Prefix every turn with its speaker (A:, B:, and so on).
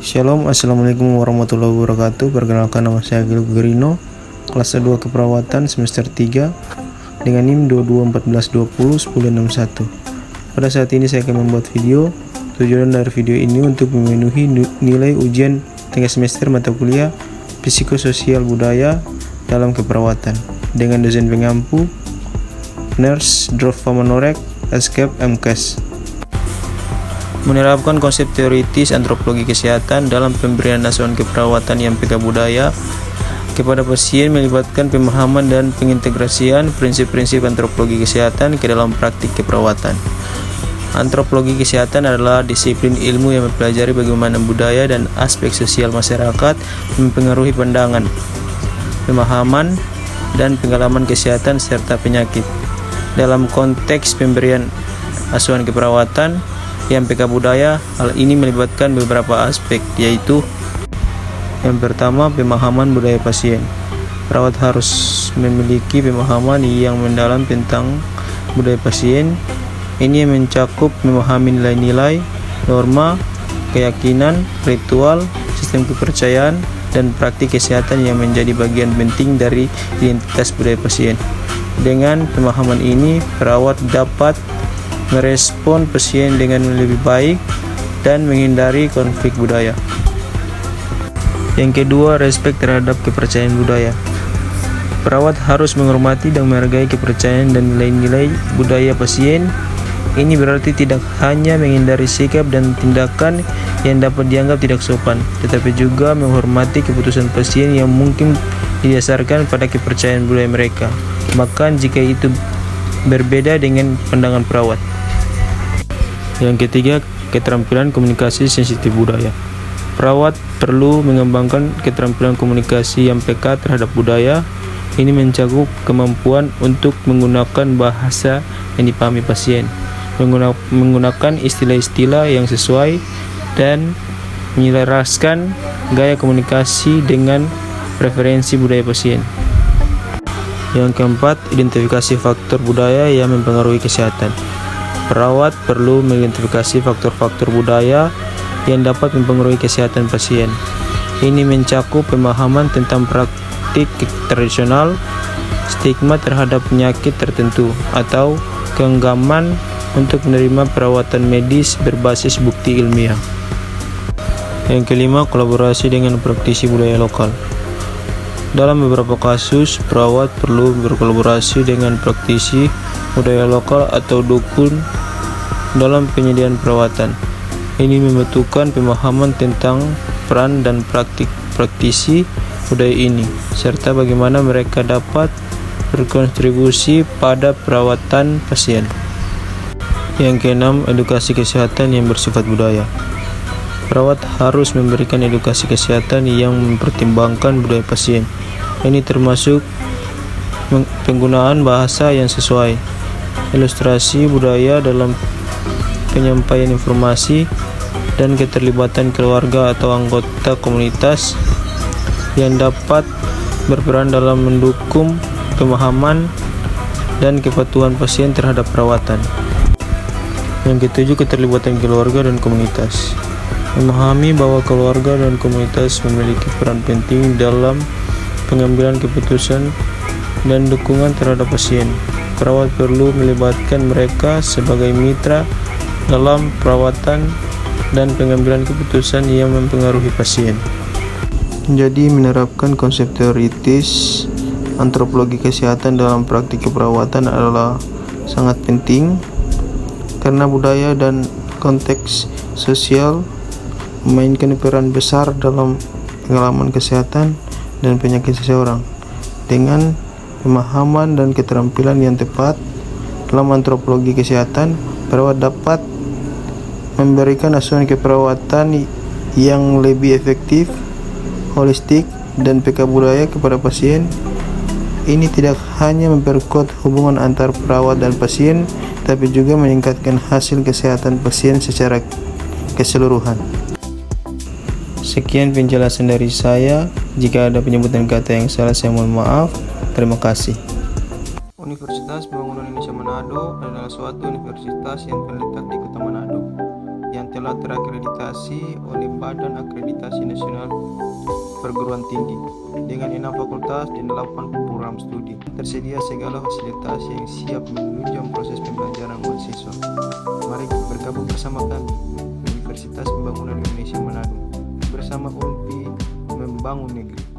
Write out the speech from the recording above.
A: Shalom, assalamualaikum warahmatullahi wabarakatuh. Perkenalkan, nama saya Agil Gerino, kelas 2 keperawatan semester 3 dengan NIM 2214201061. Pada saat ini saya akan membuat video. Tujuan dari video ini untuk memenuhi nilai ujian tengah semester mata kuliah psikososial budaya dalam keperawatan dengan dosen pengampu Nurse Drova Manorek, Escape MKes. Menerapkan konsep teoritis antropologi kesehatan dalam pemberian asuhan keperawatan yang PK budaya kepada pasien melibatkan pemahaman dan pengintegrasian prinsip-prinsip antropologi kesehatan ke dalam praktik keperawatan. Antropologi kesehatan adalah disiplin ilmu yang mempelajari bagaimana budaya dan aspek sosial masyarakat mempengaruhi pandangan, pemahaman, dan pengalaman kesehatan serta penyakit. Dalam konteks pemberian asuhan keperawatan yang PK budaya, hal ini melibatkan beberapa aspek, yaitu yang pertama, pemahaman budaya pasien. Perawat harus memiliki pemahaman yang mendalam tentang budaya pasien. Ini mencakup memahami nilai-nilai, norma, keyakinan, ritual, sistem kepercayaan, dan praktik kesehatan yang menjadi bagian penting dari identitas budaya pasien. Dengan pemahaman ini, perawat dapat merespon pasien dengan lebih baik dan menghindari konflik budaya. Yang kedua, respek terhadap kepercayaan budaya. Perawat harus menghormati dan menghargai kepercayaan dan nilai-nilai budaya pasien. Ini berarti tidak hanya menghindari sikap dan tindakan yang dapat dianggap tidak sopan, tetapi juga menghormati keputusan pasien yang mungkin didasarkan pada kepercayaan budaya mereka, bahkan jika itu berbeda dengan pandangan perawat. Yang ketiga, keterampilan komunikasi sensitif budaya. Perawat perlu mengembangkan keterampilan komunikasi yang peka terhadap budaya. Ini mencakup kemampuan untuk menggunakan bahasa yang dipahami pasien, menggunakan istilah-istilah yang sesuai, dan menyelaraskan gaya komunikasi dengan preferensi budaya pasien. Yang keempat, identifikasi faktor budaya yang mempengaruhi kesehatan. Perawat perlu mengidentifikasi faktor-faktor budaya yang dapat mempengaruhi kesehatan pasien. Ini mencakup pemahaman tentang praktik tradisional, stigma terhadap penyakit tertentu, atau keengganan untuk menerima perawatan medis berbasis bukti ilmiah. Yang kelima, kolaborasi dengan praktisi budaya lokal. Dalam beberapa kasus, perawat perlu berkolaborasi dengan praktisi budaya lokal atau dukun dalam penyediaan perawatan. Ini membutuhkan pemahaman tentang peran dan praktik praktisi budaya ini, serta bagaimana mereka dapat berkontribusi pada perawatan pasien. Yang keenam, edukasi kesehatan yang bersifat budaya. Perawat harus memberikan edukasi kesehatan yang mempertimbangkan budaya pasien. Ini termasuk penggunaan bahasa yang sesuai, ilustrasi budaya dalam penyampaian informasi, dan keterlibatan keluarga atau anggota komunitas yang dapat berperan dalam mendukung pemahaman dan kepatuhan pasien terhadap perawatan. Yang ketujuh, keterlibatan keluarga dan komunitas. Memahami bahwa keluarga dan komunitas memiliki peran penting dalam pengambilan keputusan dan dukungan terhadap pasien. Perawat perlu melibatkan mereka sebagai mitra dalam perawatan dan pengambilan keputusan yang mempengaruhi pasien. Jadi, menerapkan konsep teoritis antropologi kesehatan dalam praktik keperawatan adalah sangat penting karena budaya dan konteks sosial memainkan peran besar dalam pengalaman kesehatan dan penyakit seseorang. Dengan pemahaman dan keterampilan yang tepat dalam antropologi kesehatan, perawat dapat memberikan asuhan keperawatan yang lebih efektif, holistik, dan PK budaya kepada pasien. Ini tidak hanya memperkuat hubungan antar perawat dan pasien, tapi juga meningkatkan hasil kesehatan pasien secara keseluruhan. Sekian penjelasan dari saya. Jika ada penyebutan kata yang salah, saya mohon maaf. Terima kasih. Universitas Pembangunan Indonesia Manado adalah suatu universitas yang terletak di Kota Manado, yang telah terakreditasi oleh Badan Akreditasi Nasional Perguruan Tinggi dengan 6 fakultas dan 8 program studi. Tersedia segala fasilitas yang siap menunjang proses pembelajaran mahasiswa. Mari bergabung bersama kami, Universitas Pembangunan Indonesia Manado, bersama UNPI membangun negeri.